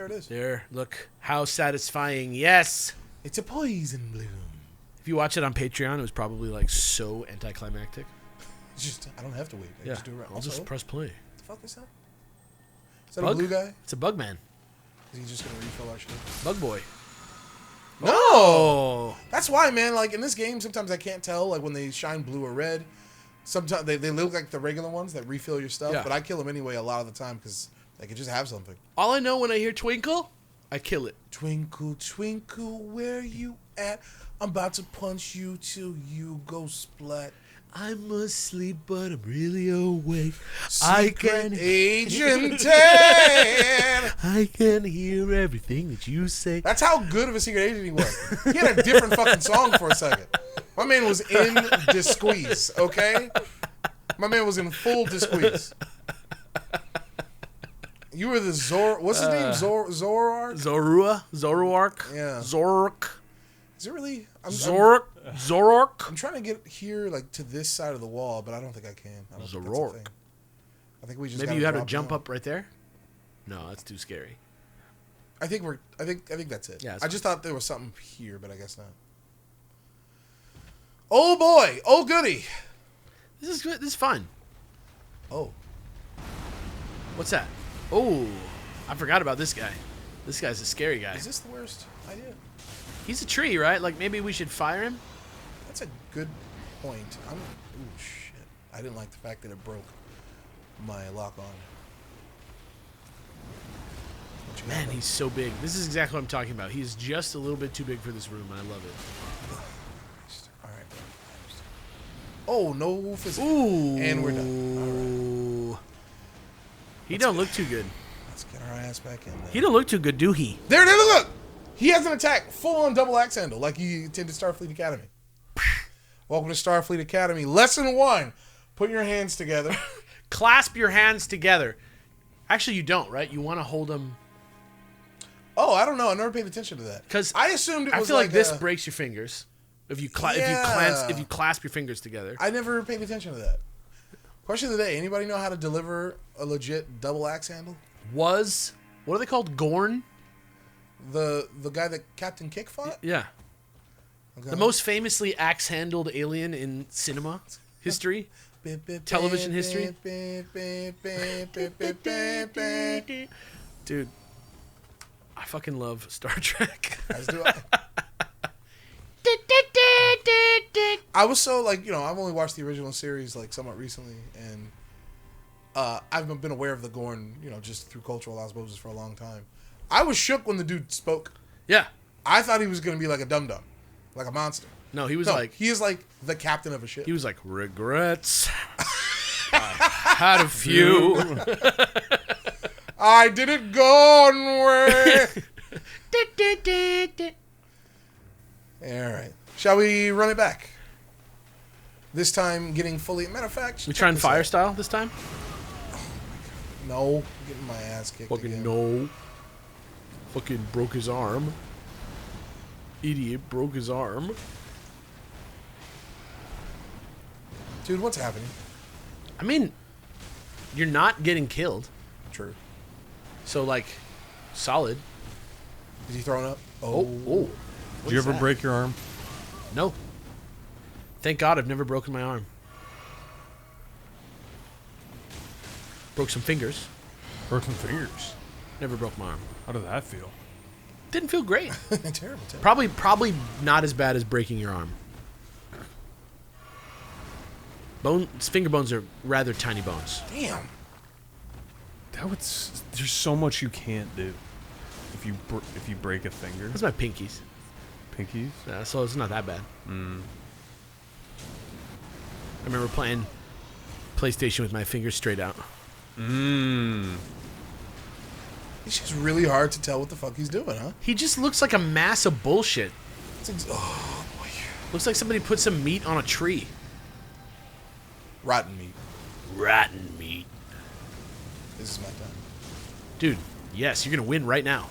There it is. There. Look how satisfying. Yes. It's a poison bloom. If you watch it on Patreon, it was probably like so anticlimactic. It's just I don't have to wait. I just do it right. I'll just press play. What the fuck is that? Is that Bug? a blue guy? It's a bug man. Is he just gonna refill our shit? Bug boy. No! Oh. That's why, man, like in this game, sometimes I can't tell like when they shine blue or red. Sometimes they look like the regular ones that refill your stuff, but I kill them anyway a lot of the time because they could just have something. All I know when I hear twinkle, I kill it. Twinkle, twinkle, where you at? I'm about to punch you till you go splat. I'm asleep, but I'm really awake. Secret Agent 10! I can hear everything that you say. That's how good of a secret agent he was. He had a different fucking song for a second. My man was in disqueeze, okay? My man was in full disqueeze. You were the what's his name? Zoroark? Zoroark? Yeah. Zork. Is it really? Zoroark? I'm trying to get here, like, to this side of the wall, but I don't think I can. I don't think that's a thing. I think we just maybe you have to jump up right there? No, that's too scary. I think that's it. Yeah, I just thought there was something here, but I guess not. Oh boy! Oh goody! This is good. This is fun. Oh. What's that? Oh, I forgot about this guy. This guy's a scary guy. Is this the worst idea? He's a tree, right? Like maybe we should fire him? That's a good point. Ooh, shit. I didn't like the fact that it broke my lock on. Man, he's so big. This is exactly what I'm talking about. He's just a little bit too big for this room, and I love it. All right. Oh, no physical. Ooh. And we're done. All right. He don't look too good. Let's get our ass back in there. He don't look too good, do he? There it is. Look. He has an attack full on double axe handle like you attended Starfleet Academy. Welcome to Starfleet Academy. Lesson 1. Put your hands together. Clasp your hands together. Actually, you don't, right? You want to hold them. Oh, I don't know. I never paid attention to that. Because I assumed it was I feel like this breaks your fingers. If you if you clasp your fingers together. I never paid attention to that. Question of the day. Anybody know how to deliver a legit double axe handle? What are they called? Gorn? The guy that Captain Kick fought? Yeah. Okay. The most famously axe-handled alien in cinema history. Television history. Dude, I fucking love Star Trek. As do I. I was so, like, I've only watched the original series, like, somewhat recently, and I've been aware of the Gorn, just through cultural osmosis for a long time. I was shook when the dude spoke. Yeah. I thought he was going to be like a dum-dum, like a monster. No, he is like the captain of a ship. He was like, regrets. I had a few. I didn't go way. All right. Shall we run it back? This time getting fully... Matter of fact... We trying fire style this time? No. Getting my ass kicked Fucking again. no. Fucking broke his arm. Idiot broke his arm. Dude, what's happening? I mean, you're not getting killed. True. So, like, solid. Is he throwing up? Oh. Did you ever break your arm? No. Thank God I've never broken my arm. Broke some fingers. Broke some fingers. Never broke my arm. How did that feel? Didn't feel great. Terrible. Probably not as bad as breaking your arm. Finger bones are rather tiny bones. Damn. There's so much you can't do if you break a finger. That's my pinkies. Pinkies? Yeah, so it's not that bad. Mm. I remember playing PlayStation with my fingers straight out. Mm. It's just really hard to tell what the fuck he's doing, huh? He just looks like a mass of bullshit. Oh, boy. Looks like somebody put some meat on a tree. Rotten meat. Rotten meat. This is my time. Dude, yes, you're going to win right now.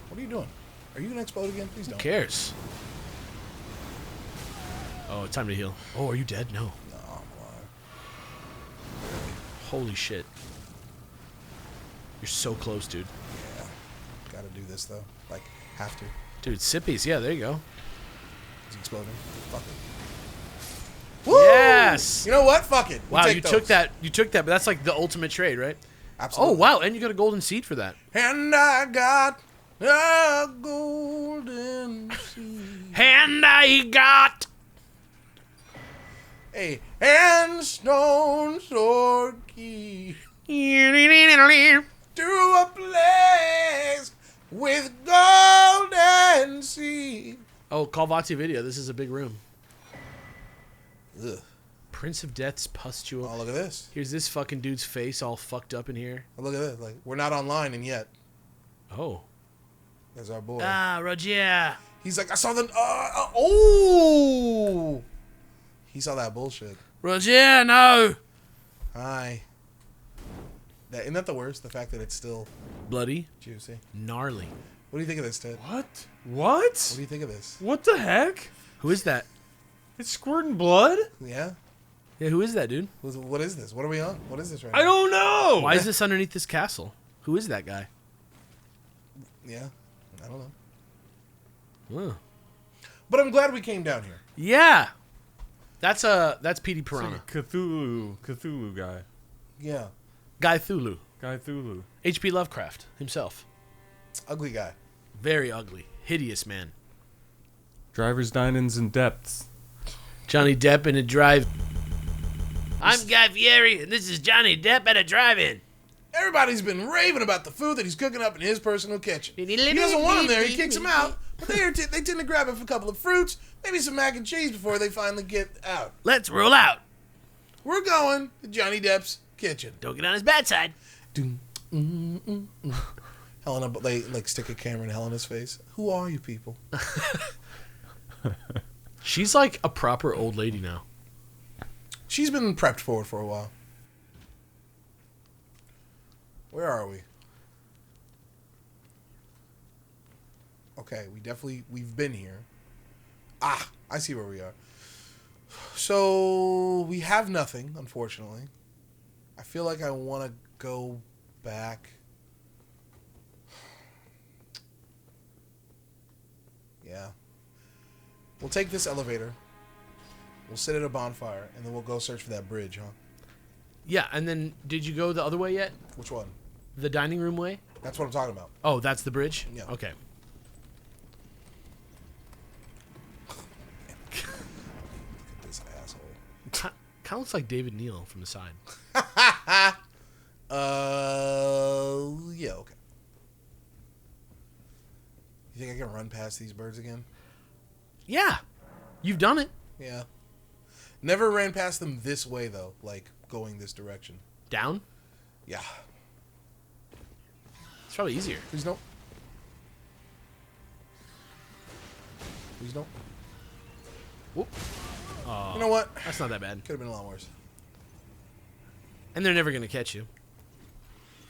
What are you doing? Are you going to explode again? Please don't. Who cares? Oh, time to heal. Oh, are you dead? No. No, I'm alive. Holy shit. You're so close, dude. Yeah. Gotta do this, though. Like, have to. Dude, Sippies. Yeah, there you go. It's exploding. Fuck it. Woo! Yes! You know what? Fuck it. Wow, you took that, but that's like the ultimate trade, right? Absolutely. Oh, wow, and you got a golden seed for that. And I got a golden seed. And I got... A handstone sword key to a place with golden seed. Oh, call Vati Video. This is a big room. Ugh. Prince of Death's pustule. Oh, look at this. Here's this fucking dude's face all fucked up in here. Oh, look at this. Like, we're not online and yet. Oh. There's our boy. Ah, Roger. He's like, I saw the. Oh! He saw that bullshit. Roger, no. Hi. Isn't that the worst? The fact that it's still Bloody. juicy. Gnarly. What do you think of this, Ted? What? What do you think of this? What the heck? Who is that? It's squirting blood? Yeah? Yeah, who is that, dude? What is this? What are we on? What is this right now? I don't know. Why is this underneath this castle? Who is that guy? Yeah. I don't know. Huh. But I'm glad we came down here. Yeah. That's Petey It's Piranha. like a Cthulhu guy. Yeah. Guy Thulu. Guy Thulu. H.P. Lovecraft himself. Ugly guy. Very ugly. Hideous man. Driver's dinings and depths. Johnny Depp in a drive. I'm Guy Fieri, and this is Johnny Depp at a drive-in. Everybody's been raving about the food that he's cooking up in his personal kitchen. He doesn't want him there. He kicks him out. But they tend to grab him for a couple of fruits, maybe some mac and cheese before they finally get out. Let's roll out. We're going to Johnny Depp's kitchen. Don't get on his bad side. Helena, they like stick a camera in Helena's face. Who are you people? She's like a proper old lady now. She's been prepped for it for a while. Where are we? Okay, we've been here. Ah, I see where we are. So, we have nothing, unfortunately. I feel like I want to go back. Yeah. We'll take this elevator. We'll sit at a bonfire, and then we'll go search for that bridge, huh? Yeah, and then did you go the other way yet? Which one? The dining room way? That's what I'm talking about. Oh, that's the bridge? Yeah. Okay. This asshole. Kind of looks like David Neal from the side. Yeah, okay. You think I can run past these birds again? Yeah. You've done it. Yeah. Never ran past them this way, though. Like, going this direction. Down? Yeah. It's probably easier. Please don't. Please don't. Whoop. Oh, You know what? that's not that bad. Could have been a lot worse. And they're never going to catch you.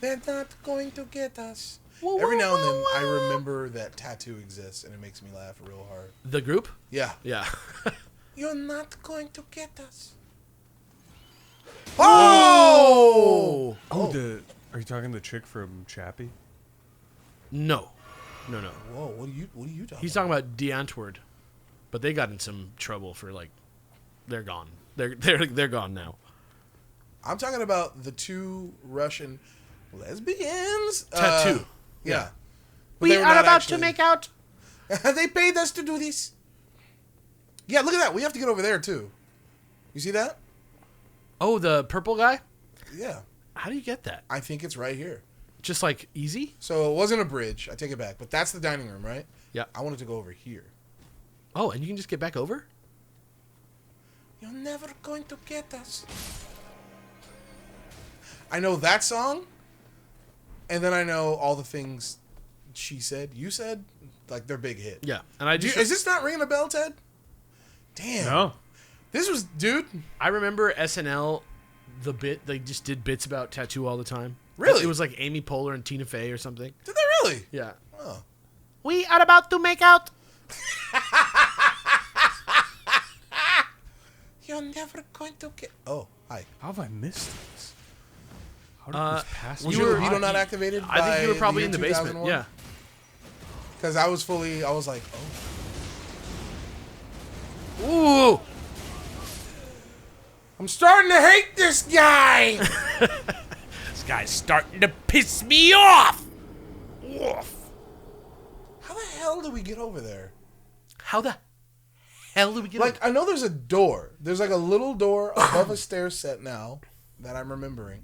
They're not going to get us. Every now and then, I remember that tattoo exists, and it makes me laugh real hard. The group? Yeah. Yeah. You're not going to get us. Oh! Oh, are you talking the chick from Chappie? No. No. Whoa! What are you talking? He's talking about DeAntwoord, but they got in some trouble for like, they're gone. They're gone now. I'm talking about the two Russian lesbians. Tattoo. Yeah. We are about to make out. They paid us to do this. Yeah, look at that. We have to get over there too. You see that? Oh, the purple guy? Yeah. How do you get that? I think it's right here. Just like easy? So it wasn't a bridge. I take it back. But that's the dining room, right? Yeah. I wanted to go over here. Oh, and you can just get back over? You're never going to get us. I know that song. And then I know all the things she said, you said, like their big hit. Yeah. And I just Is this not ringing a bell, Ted? Damn. No. This was, dude. I remember SNL, the bit, they just did bits about tattoo all the time. Really? It was like Amy Poehler and Tina Fey or something. Did they really? Yeah. Oh. We are about to make out. You're never going to get. Oh, hi. How have I missed this? How did this pass Was me? your libido not activated? I think you were by probably the in the year basement. 2001? Yeah. Because I was like, Ooh. I'm starting to hate this guy. This guy's starting to piss me off. How the hell do we get over there? How the hell do we get Like, I know there's a door. There's like a little door above a stair set now that I'm remembering.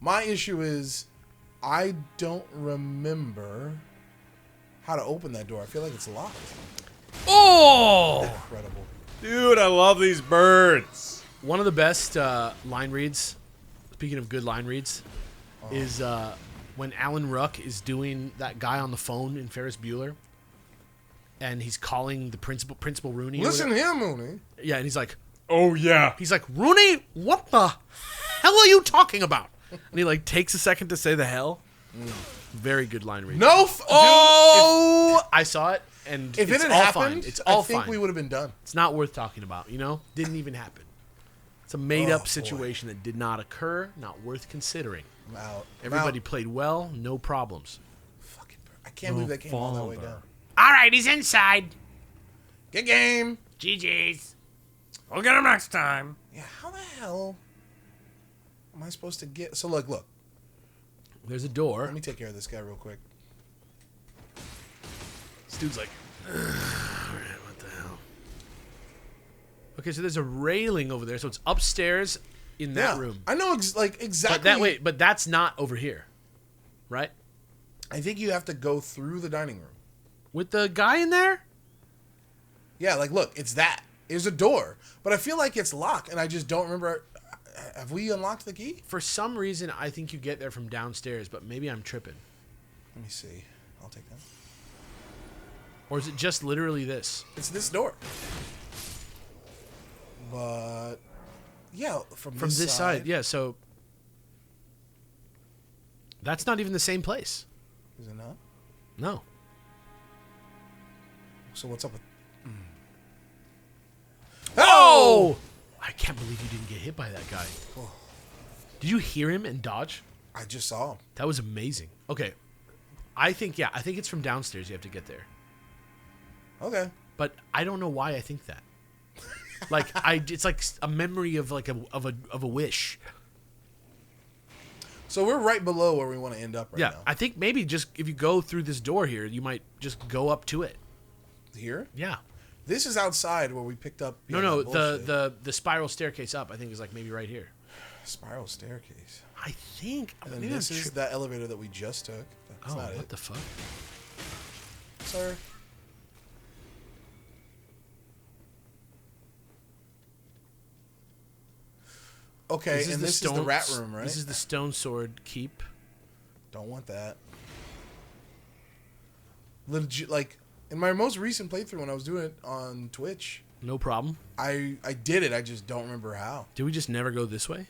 My issue is I don't remember how to open that door. I feel like it's locked. Oh! Incredible. Dude, I love these birds. One of the best line reads, speaking of good line reads, is when Alan Ruck is doing that guy on the phone in Ferris Bueller, and he's calling the Principal Rooney. Listen here, Mooney. Yeah, and he's like, Oh, yeah. Rooney, what the hell are you talking about? And he like takes a second to say the hell. Very good line read. No. I saw it, and If it's it had all happened, fine. It's all I think fine. we would have been done. It's not worth talking about, you know? Didn't even happen. It's a made-up situation that did not occur, not worth considering. I'm out. Everybody played well, no problems. Fucking. I can't believe that came all that way down. All right, he's inside. Good game. GG's. We'll get him next time. Yeah. How the hell am I supposed to get? So look. There's a door. Let me take care of this guy real quick. This dude's like, all right, what the hell? Okay, so there's a railing over there, so it's upstairs in that room. I know exactly. But that way, but that's not over here, right? I think you have to go through the dining room. With the guy in there? Yeah, like look, it's that. There's a door, but I feel like it's locked, and I just don't remember. Have we unlocked the key? For some reason, I think you get there from downstairs, but maybe I'm tripping. Let me see. I'll take that. Or is it just literally this? It's this door. But yeah, from This side, yeah. So that's not even the same place. Is it not? No. So what's up with? Oh! I can't believe you didn't get hit by that guy. Did you hear him and dodge? I just saw him. That was amazing. Okay. I think it's from downstairs you have to get there. Okay. But I don't know why I think that. Like it's like a memory of like of a wish. So we're right below where we want to end up right now. I think maybe just if you go through this door here, you might just go up to it. Here? Yeah. This is outside where we picked up. No, the the spiral staircase up, I think, is like maybe right here. spiral staircase. I think. And then maybe this I'm is that elevator that we just took. That's not what it. the fuck? Sir. Okay, and this is the rat room, right? This is the stone sword keep. Don't want that. Legit, like in my most recent playthrough when I was doing it on Twitch, No problem. I did it. I just don't remember how. Did we just never go this way?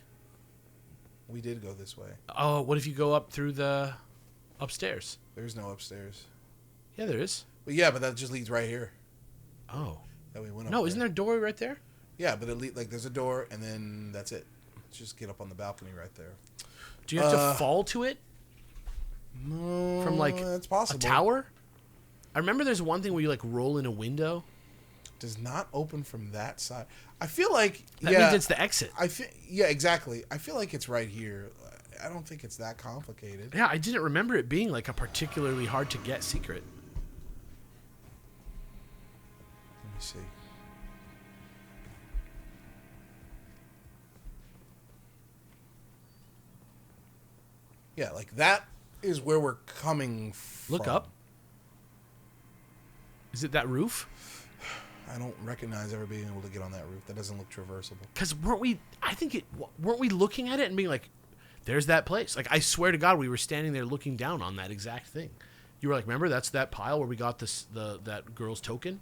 We did go this way. Oh, what if you go up through the upstairs? There's no upstairs. Yeah, there is. But yeah, but that just leads right here. Oh. That we went up No, isn't there a doorway right there? Yeah, but like there's a door and then that's it. Just get up on the balcony right there. Do you have to fall to it? No, From like that's possible. a tower? I remember there's one thing where you like roll in a window. Does not open from that side. I feel like That means it's the exit. Yeah, exactly. I feel like it's right here. I don't think it's that complicated. Yeah, I didn't remember it being like a particularly hard to get secret. Let me see. Yeah, like that is where we're coming from. Look up. Is it that roof? I don't recognize ever being able to get on that roof. That doesn't look traversable. Because weren't we looking at it and being like, there's that place? Like, I swear to God, we were standing there looking down on that exact thing. You were like, remember, that's that pile where we got that girl's token?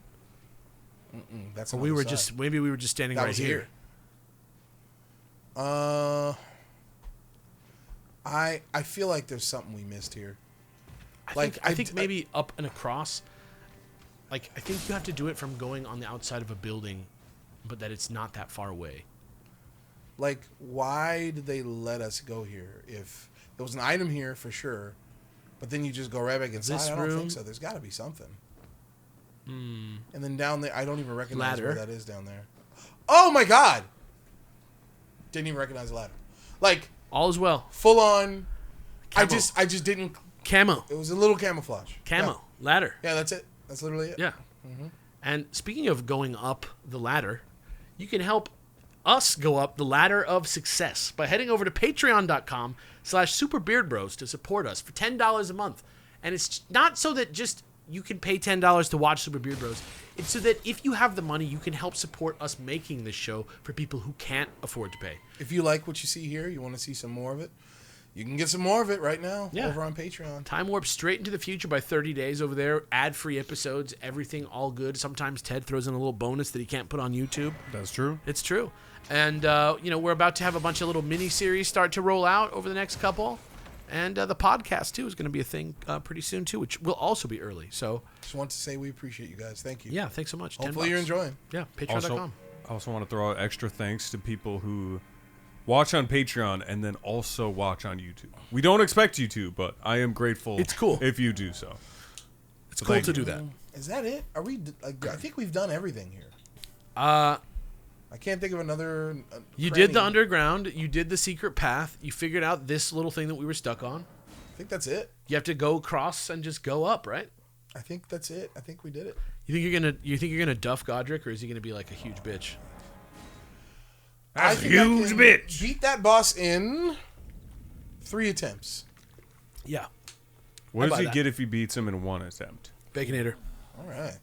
That's or maybe we were just standing right here. I feel like there's something we missed here. I think maybe up and across. Like, I think you have to do it from going on the outside of a building, but that it's not that far away. Like, why did they let us go here? If There was an item here for sure, but then you just go right back inside. This I don't room? think so. There's got to be something. Hmm. And then down there, I don't even recognize Ladder. where that is down there. Oh my god! Didn't even recognize the ladder. Like All is well. full on. Camo. I just didn't. Camo. It was a little camouflage. Camo. Ladder. Yeah, that's it. That's literally it. Yeah. And speaking of going up the ladder, you can help us go up the ladder of success by heading over to patreon.com/superbeardbros to support us for $10 a month. And it's not so that just you can pay $10 to watch Super Beard Bros. It's so that if you have the money, you can help support us making this show for people who can't afford to pay. If you like what you see here, you want to see some more of it, you can get some more of it right now over on Patreon. Time warp straight into the future by 30 days over there. Ad-free episodes, everything all good. Sometimes Ted throws in a little bonus that he can't put on YouTube. That's true. It's true. And, we're about to have a bunch of little mini-series start to roll out over the next couple. And the podcast, too, is going to be a thing pretty soon, too, which will also be early. So, Just want to say we appreciate you guys. Thank you. yeah, thanks so much. Hopefully $10. you're enjoying. Yeah, patreon.com. I also want to throw out extra thanks to people who watch on Patreon and then also watch on YouTube. We don't expect you to, but I am grateful. It's cool. if you do so. It's cool to do that. Is that it? Are we? I think we've done everything here. I can't think of another. You did the underground. You did the secret path. You figured out this little thing that we were stuck on. I think that's it. You have to go across and just go up, right? I think that's it. I think we did it. You think you're gonna duff Godrick, or is he gonna be like a huge bitch? I think I can beat that boss in 3 attempts. Yeah. What I does buy he that. get if he beats him in 1 attempt? Baconator. All right.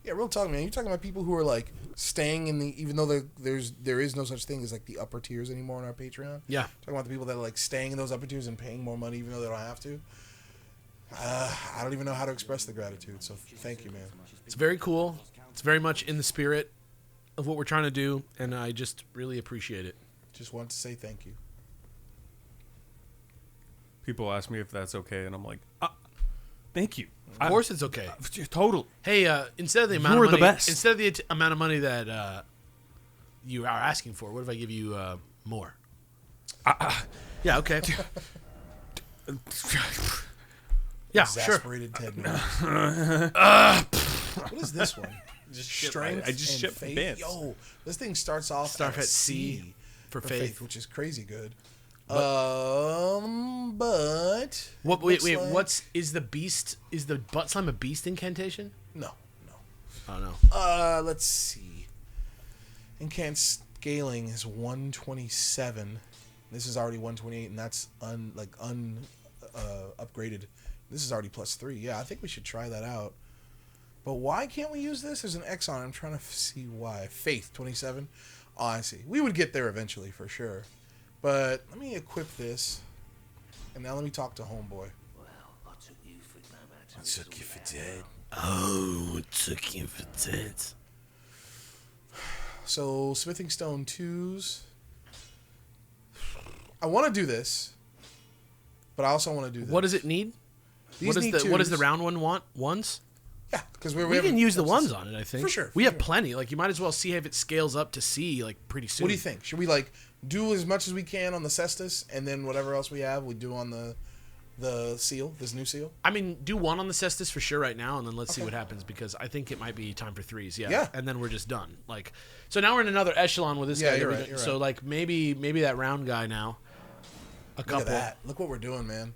Yeah, real talk, man. You're talking about people who are like staying in the, even though there is no such thing as like the upper tiers anymore on our Patreon. Yeah. Talking about the people that are like staying in those upper tiers and paying more money even though they don't have to. I don't even know how to express the gratitude. So thank you, man. It's very cool. It's very much in the spirit of what we're trying to do, and I just really appreciate it. Just want to say thank you. People ask me if that's okay, and I'm like, thank you. Of course, it's okay. Total. Hey, instead of the amount You're of money, the best. instead of the amount of money that you are asking for, what if I give you more? Yeah. Okay. Yeah. Sure. Exasperated Ted Norris. What is this one? Just Strength I just and shipped faith. bits. Yo, this thing starts off Start at at C for faith. which is crazy good. But What? it Wait. looks like- What's is the beast? Is the butt slime a beast incantation? No. Oh no. Let's see. Incant scaling is 127. This is already 128, and that's upgraded. This is already +3. Yeah, I think we should try that out. But why can't we use this? There's an X on it. I'm trying to see why. Faith 27. Oh, I see. We would get there eventually for sure. But let me equip this, and now let me talk to homeboy. I took you for dead. I took you for dead. Oh, I took you for dead. So smithing stone 2s. I want to do this, but I also want to do this. What does it need? These need What does the 2s. round one want? Ones? Yeah, because We can use the ones on it, I think. For sure, We for have sure. plenty. Like, you might as well see if it scales up to C, like, pretty soon. What do you think? Should we like do as much as we can on the cestus, and then whatever else we have, we do on the seal, this new seal? I mean, do one on the cestus for sure right now, and then let's see what happens, because I think it might be time for 3s. Yeah. And then we're just done. Like, so now we're in another echelon with this Yeah, guy. you're right, you're So, right. like, maybe that round guy now. A couple. Look at that. Look what we're doing, man.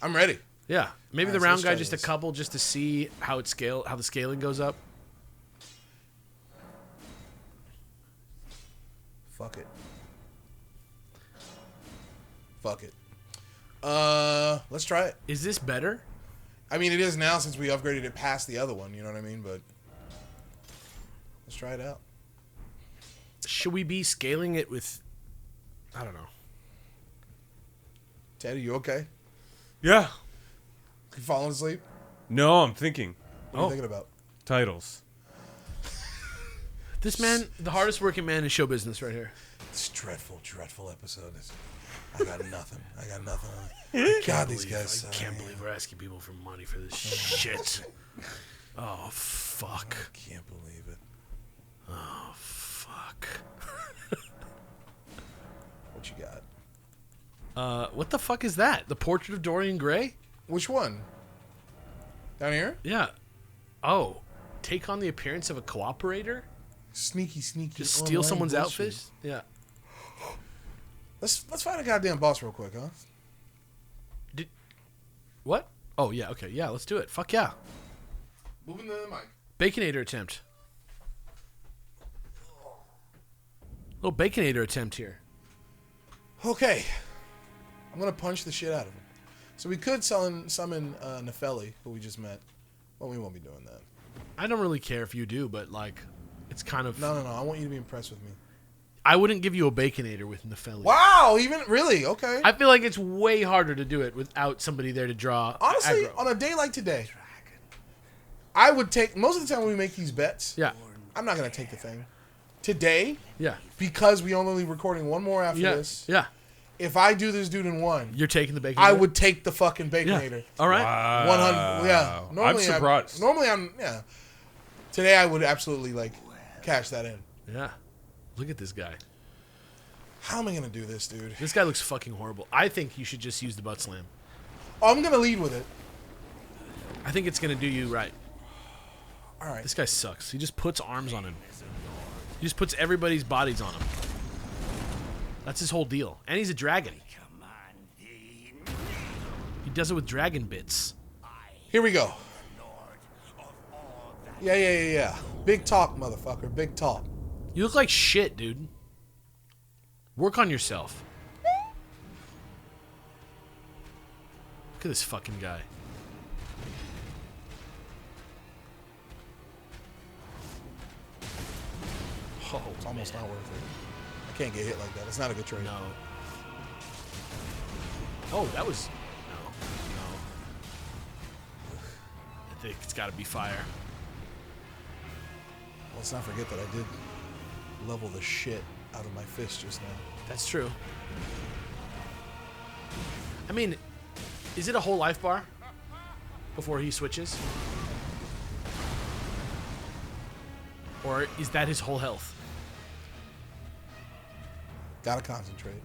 I'm ready. Yeah. Maybe All the right, so round let's guy try just this. a couple, just to see how the scaling goes up. Fuck it. Let's try it. Is this better? I mean, it is now since we upgraded it past the other one. You know what I mean? But let's try it out. Should we be scaling it with, I don't know. Ted, are you okay? Yeah. You falling asleep? No, I'm thinking. What are you thinking about? Titles. This man, the hardest working man in show business right here. This dreadful, dreadful episode. I got nothing. God, these guys. I can't believe we're asking people for money for this shit. Oh, fuck. I can't believe it. Oh, fuck. What the fuck is that? The Portrait of Dorian Gray? Which one? Down here? Yeah. Oh, take on the appearance of a cooperator? Sneaky. Just steal online someone's bullshit. outfit? Yeah. Let's find a goddamn boss real quick, huh? What? Oh, yeah, okay. Yeah, let's do it. Fuck yeah. Moving the mic. Baconator attempt. Little Baconator attempt here. Okay. I'm gonna punch the shit out of him. So we could summon Nepheli, who we just met, but we won't be doing that. I don't really care if you do, but, like, it's kind of... No. I want you to be impressed with me. I wouldn't give you a Baconator with Nepheli. Wow, even really? Okay. I feel like it's way harder to do it without somebody there to draw Honestly, aggro. on a day like today, I would take, most of the time when we make these bets, Yeah. I'm not going to take the thing. Today, Yeah. because we only recording one more after Yeah. this, Yeah. if I do this dude in one, You're taking the Baconator? I would take the fucking Yeah. Baconator. All right. Wow. 100, yeah. I'm surprised. Yeah. Today I would absolutely, like, cash that in. Yeah. Look at this guy. How am I going to do this, dude? This guy looks fucking horrible. I think you should just use the butt slam. Oh, I'm going to lead with it. I think it's going to do you right. All right. This guy sucks. He just puts arms on him. He just puts everybody's bodies on him. That's his whole deal. And he's a dragon. He does it with dragon bits. Here we go. Yeah. Big talk, motherfucker. Big talk. You look like shit, dude. Work on yourself. Look at this fucking guy. Oh, It's almost not worth it. I can't get hit like that. It's not a good trade. no. Oh, that was... No. I think it's got to be fire. Let's not forget that I did level the shit out of my fist just now. That's true. I mean, is it a whole life bar before he switches? Or is that his whole health? Gotta concentrate.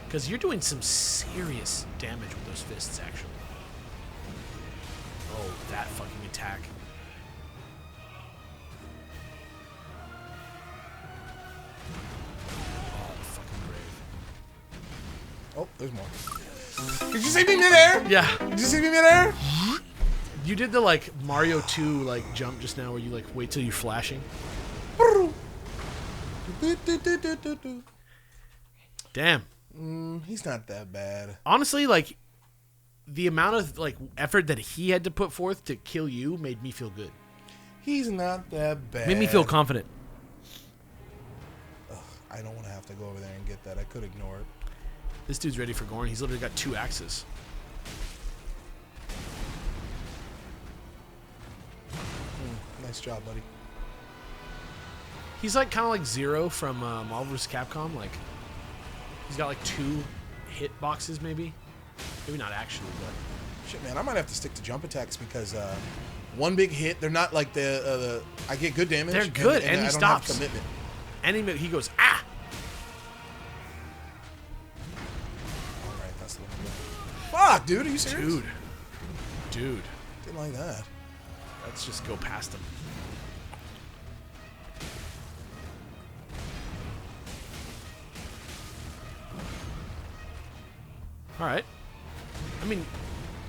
Because you're doing some serious damage with those fists, actually. Oh, that fucking attack. Oh, the fucking grave. Oh, there's more. Did you see me midair? Yeah. Did you see me midair? You did the, like, Mario 2, like, jump just now where you, like, wait till you're flashing. Damn. He's not that bad. Honestly, like, the amount of, like, effort that he had to put forth to kill you made me feel good. He's not that bad. Made me feel confident. Ugh, I don't want to have to go over there and get that. I could ignore it. This dude's ready for Gorn. He's literally got 2 axes. Nice job, buddy. He's like kind of like Zero from Marvel vs. Capcom. Like, he's got like 2 hit boxes, maybe. Maybe not actually, but Shit, man, I might have to stick to jump attacks because one big hit, they're not like the I get good damage. They're good, and he I don't have stops. commitment. and he goes ah. All right, that's the one. Fuck, dude, are you serious? Dude, Didn't like that. let's just go past him. All right. I mean,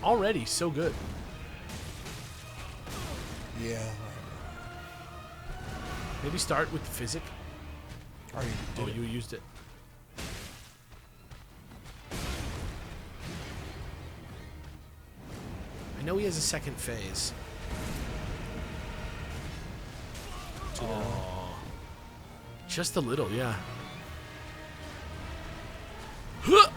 already so good. Yeah. Maybe start with the physic. Are you? Oh, you used it. I know he has a second phase. Oh, just a little, yeah. Huh!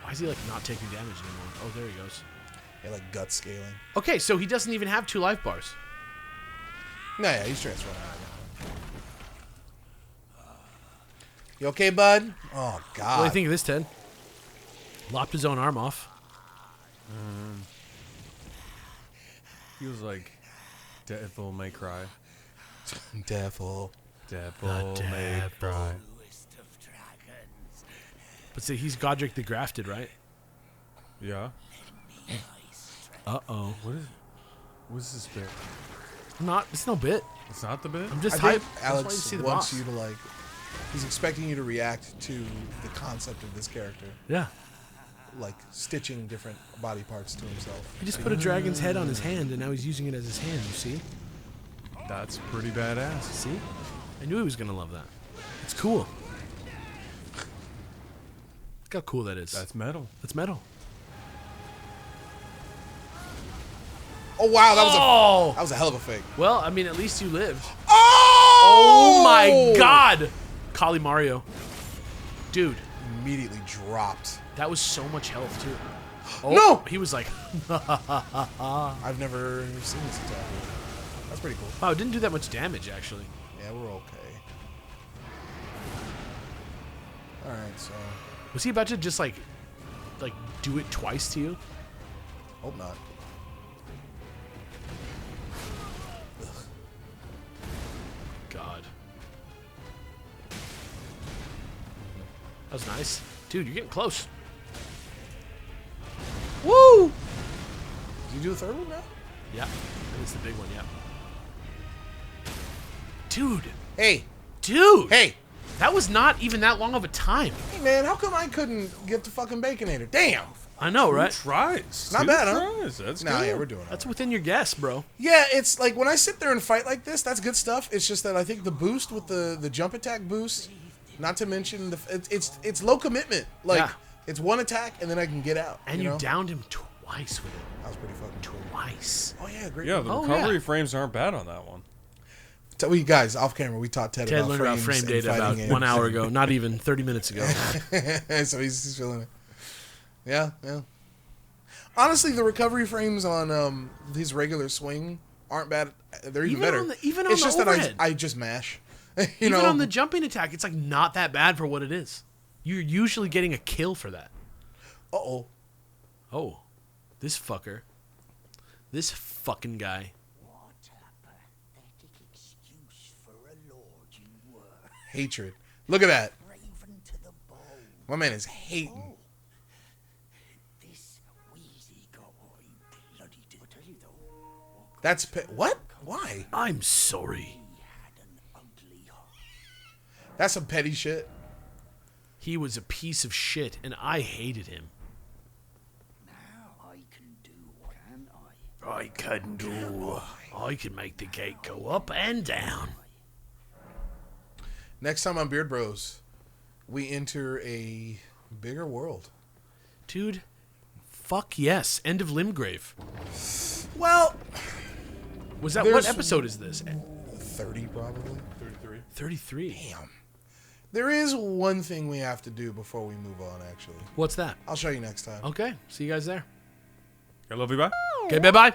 Why is he like not taking damage anymore? Oh, there he goes. Yeah, like gut scaling. Okay, so he doesn't even have 2 life bars. No, yeah, he's transferring. You okay, bud? Oh God. What do you think of this, Ted? Lopped his own arm off. He was like Devil May Cry. Devil. Devil may cry. But see, he's Godrick the Grafted, right? Yeah. Uh-oh. What's this bit? It's no bit. It's not the bit? I'm just I think hyped. That's why you Alex see the wants boss. you to like. He's expecting you to react to the concept of this character, Yeah. like stitching different body parts to himself. He just put a dragon's head on his hand, and now he's using it as his hand, you see? That's pretty badass. See? I knew he was going to love that. It's cool. Look how cool that is. That's metal. That's metal. Oh wow, that was a hell of a fake. Well, I mean, at least you lived. Oh! Oh my god! Kali Mario. Dude, Immediately dropped. that was so much health, too. Oh, No! He was like, I've never seen this attack. That's pretty cool. wow, it didn't do that much damage, actually. Yeah, we're okay. All right, so Was he about to just, like do it twice to you? hope not. God. That was nice. Dude, you're getting close. Woo! Did you do the third one now? Yeah, it's the big one, yeah. Dude, Hey, dude! hey, That was not even that long of a time. hey, man! How come I couldn't get the fucking Baconator? Damn! I know, right? Tries. Not Two bad, huh? tries. That's Nah, good. yeah, we're doing it. That's within your guess, bro. Yeah, it's like when I sit there and fight like this, that's good stuff. It's just that I think the boost with the jump attack boost, not to mention it's low commitment. Like Yeah. it's one attack and then I can get out. And you you know? downed him twice with it. That was pretty fucking cool. Twice. Oh yeah, great. Yeah, the Oh, recovery yeah. frames aren't bad on that one. We guys off camera, we taught Ted, Ted about learned about frame and data fighting about games. 1 hour ago. Not even 30 minutes ago. So he's feeling it. Yeah, yeah. Honestly, the recovery frames on his regular swing aren't bad. They're even better. Even on it's the just overhead. that I just mash. you Even know? on the jumping attack, it's like not that bad for what it is. You're usually getting a kill for that. Uh-oh. Oh, this fucker. This fucking guy. What a pathetic excuse for a lord you were. Hatred. Look at that. Raven to the bone. My man is hating. This wheezy guy bloody did. I tell you though, That's what? Why? I'm sorry. he had an ugly heart. That's some petty shit. He was a piece of shit, and I hated him. Now I can do, can I? I can do. I can make the gate go up and down. Next time on Beard Bros, we enter a bigger world. Dude, fuck yes. End of Limgrave. Well, Was that There's- what episode is this? 30 probably. 33. Damn. There is one thing we have to do before we move on, actually. What's that? I'll show you next time. Okay, see you guys there. I love you, bye. Okay, bye-bye.